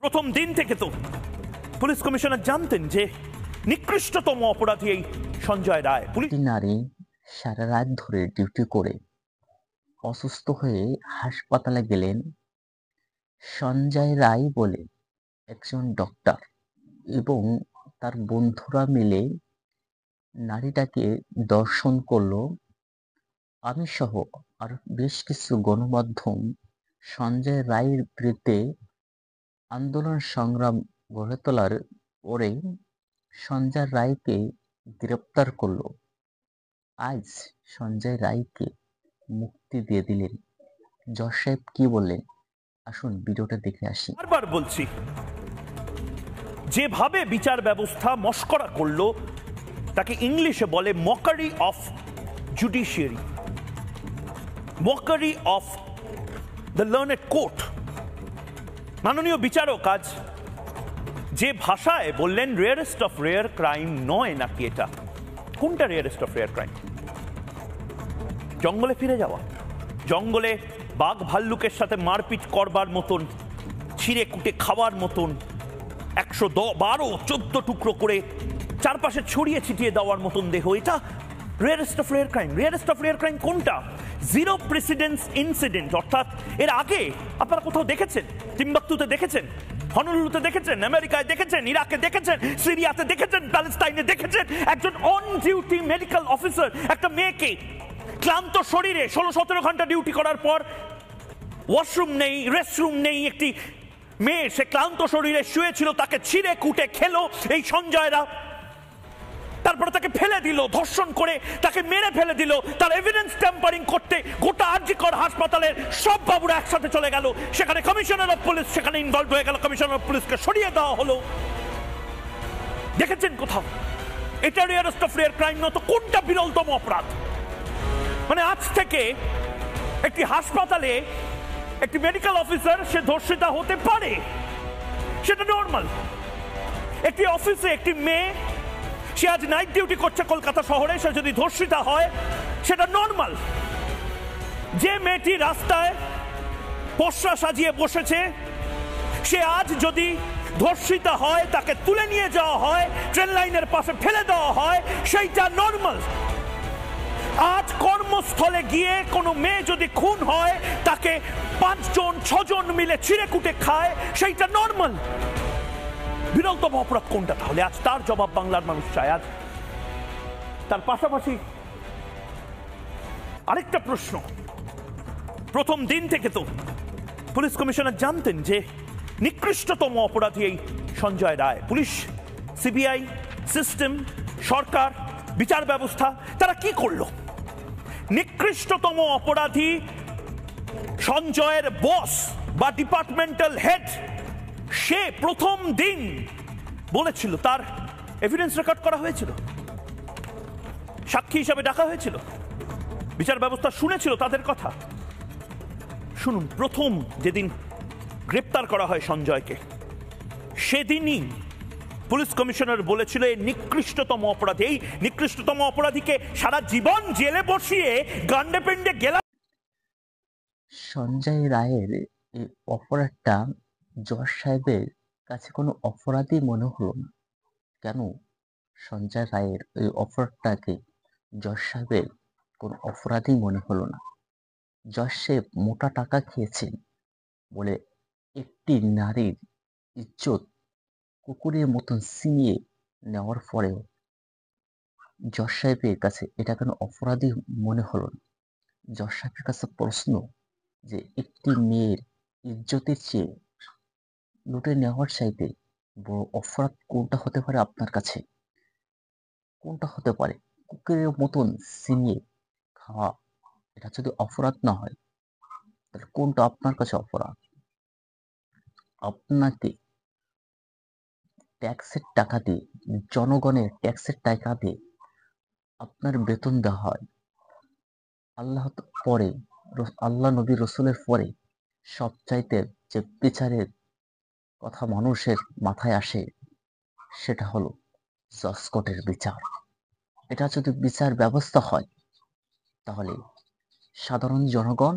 প্রথম দিন থেকে তো পুলিশ কমিশনার জানতেন যে নিকৃষ্টতম অপরাধী এই সঞ্জয় রায়। পুলিশ নারী সারা রাত ধরে ডিউটি করে অসুস্থ হয়ে হাসপাতালে গেলেন। সঞ্জয় রায় বলে একজন ডক্টর এবং তার বন্ধুরা মিলে নারীটাকে দর্শন করলো। আমি সহ আর বেশ কিছু গণমাধ্যম সঞ্জয় রায়ের বিরুদ্ধে আন্দোলন সংগ্রাম গড়ে তোলার পরে সঞ্জয় রায়কে গ্রেপ্তার করলো। আজ সঞ্জয় রায়কে মুক্তি দিয়ে দিলেন। জজ সাহেব কি বললেন, আসুন ভিডিওটা দেখে আসি। বারবার বলছি, যেভাবে বিচার ব্যবস্থা মস্করা করলো তাকে ইংলিশে বলে mockery of judiciary, mockery of the learned court. মাননীয় বিচারক আজ যে ভাষায় বললেন রেয়ারেস্ট অফ রেয়ার ক্রাইম নয় নাকি এটা, কোনটা রেয়ারেস্ট অফ রেয়ার ক্রাইম? জঙ্গলে ফিরে যাওয়া, জঙ্গলে বাঘ ভাল্লুকের সাথে মারপিট করবার মতন, ছিঁড়ে কুটে খাওয়ার মতন, 112-14 টুকরো করে চারপাশে ছড়িয়ে ছিটিয়ে দেওয়ার মতন দেহ, এটা rarest of rare crime. Rarest of rare crime কোনটা? জিরো প্রেসিডেন্স ইনসিডেন্ট, অর্থাৎ এর আগে আপনারা কোথাও দেখেছেন? টিম্বাকতুতে দেখেছেন, হনলুলুতে দেখেছেন, আমেরিকায় দেখেছেন, ইরাকে দেখেছেন, সিরিয়াতে দেখেছেন, প্যালেস্টাইনে দেখেছেন একজন অন ডিউটি মেডিকেল অফিসার একটা মেয়েকে ক্লান্ত শরীরে 16-17 ঘন্টা ডিউটি করার পর, ওয়াশরুম নেই, রেস্টরুম নেই, একটি মেয়ে সে ক্লান্ত শরীরে শুয়েছিল, তাকে ছিঁড়ে কুটে খেলো এই সঞ্জয়রা, তারপরে তাকে ফেলে দিল, ধর্ষণ করে তাকে মেরে ফেলে দিল। তার এভিডেন্স ট্যাম্পারিং করতে গোটা আরজিকর হাসপাতালের সব বাবুরা একসাথে চলে গেল, সেখানে কমিশনার অফ পুলিশ সেখানে ইনভলভ হয়ে গেল, কমিশনার অফ পুলিশকে সরিয়ে দেওয়া হলো। দেখেছেন কোথাও? এটা রেয়ারেস্ট অফ রেয়ার ক্রাইম নয় তো কোনটা বিরলতম অপরাধ? মানে আজ থেকে একটি হাসপাতালে একটি মেডিকেল অফিসার সে ধর্ষিতা হতে পারে, সেটা নর্মাল। একটি অফিসে একটি মেয়ে সে আজ নাইট ডিউটি করছে কলকাতা শহরে, সে যদি ধর্ষিতা হয় সেটা নর্মাল। যে মেয়েটি রাস্তায় পসরা সাজিয়ে বসেছে সে আজ যদি ধর্ষিতা হয়, তাকে তুলে নিয়ে যাওয়া হয়, ট্রেন লাইনের পাশে ফেলে দেওয়া হয়, সেইটা নর্মাল। আজ কর্মস্থলে গিয়ে কোনো মেয়ে যদি খুন হয়, তাকে 5-6 জন মিলে ছিঁড়ে কুটে খায়, সেইটা নর্মাল। বিরলতম অপরাধ কোনটা তাহলে? আজ তার জবাব বাংলার মানুষ চায়। আজ তার পাশাপাশি আরেকটা প্রশ্ন, প্রথম দিন থেকে তো পুলিশ কমিশনার জানতেন যে নিকৃষ্টতম অপরাধী এই Sanjay Roy. Police, CBI, system, সরকার, বিচার ব্যবস্থা তারা কি করলো? নিকৃষ্টতম অপরাধী সঞ্জয়ের বস বা ডিপার্টমেন্টাল হেড, সে প্রথম দিন বলেছিল, তার এভিডেন্স রেকর্ড করা হয়েছিল, সাক্ষী হিসাবে ডাকা হয়েছিল, বিচার ব্যবস্থা শুনেছিল তাদের কথা। শুনুন, প্রথম যেদিন গ্রেপ্তার করা হয় সঞ্জয়কে, সেদিনই পুলিশ কমিশনার বলেছিল এই নিকৃষ্টতম অপরাধী, এই নিকৃষ্টতম অপরাধীকে সারা জীবন জেলে বসিয়ে গান্ডে পেন্ডে গেলা। সঞ্জয় রায়ের এই অপরাধটা জজ সাহেবের কাছে কোনো অপরাধী মনে হলো না। কেন সঞ্জয় রায়ের এই অপরাধটাকে জজ সাহেবের কোনো অপরাধী মনে হলো না? জজ সাহেব মোটা টাকা খেয়েছেন বলে একটি নারীর ইজ্জত কুকুরের মতন ছিনিয়ে নেওয়ার পরেও জজ সাহেবের কাছে এটা কেন অপরাধী মনে হলো না? জজ সাহেবের কাছে প্রশ্ন যে একটি মেয়ের ইজ্জতের চেয়ে লুটে নেওয়ার চাইতে বড় অপরাধ কোনটা হতে পারে আপনার কাছে? কোনটা হতে পারে? কুকুরের মতন ছিনিয়ে খাওয়া এটা যদি অপরাধ না হয়, তাহলে কোনটা আপনার কাছে অপরাধ? আপনাকে ট্যাক্সের টাকা দিয়ে, জনগণের ট্যাক্সের টাকা দিয়ে আপনার বেতন দেওয়া হয়। আল্লাহ নবী রসুলের পরে সবচাইতে যে বিচারের কথা মানুষের মাথায় আসে সেটা হলো জজ কোর্টের বিচার। এটা যদি বিচার ব্যবস্থা হয় তাহলে সাধারণ জনগণ,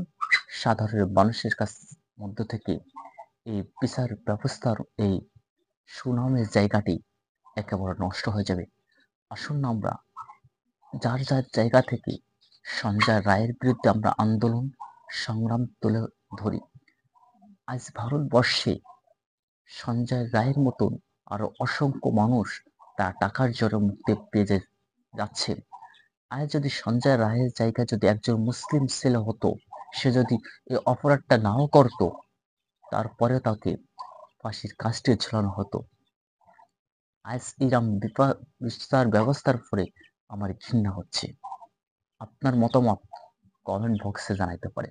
সাধারণ মানুষের কাছ মধ্য থেকে এই বিচার ব্যবস্থার এই সুনামের জায়গাটি একেবারে নষ্ট হয়ে যাবে। আসুন না আমরা যার যার জায়গা থেকে সঞ্জয় রায়ের বিরুদ্ধে আমরা আন্দোলন সংগ্রাম তুলে ধরি। আজ ভারতবর্ষে সঞ্জয় রায়ের মতন আরো অসংখ্য মানুষ তার টাকার জন্য মুক্তি পেয়ে যাচ্ছে। আজ যদি সঞ্জয় রায়ের জায়গায় যদি একজন মুসলিম ছেলে হতো, সে যদি এই অপরাধটা নাও করতো, তারপরে তাকে ফাঁসির কাস্টে ঝুলানো হতো। আজ ইরাম বিচার ব্যবস্থার পরে আমার ঘৃণা হচ্ছে। আপনার মতামত কমেন্ট বক্সে জানাইতে পারেন।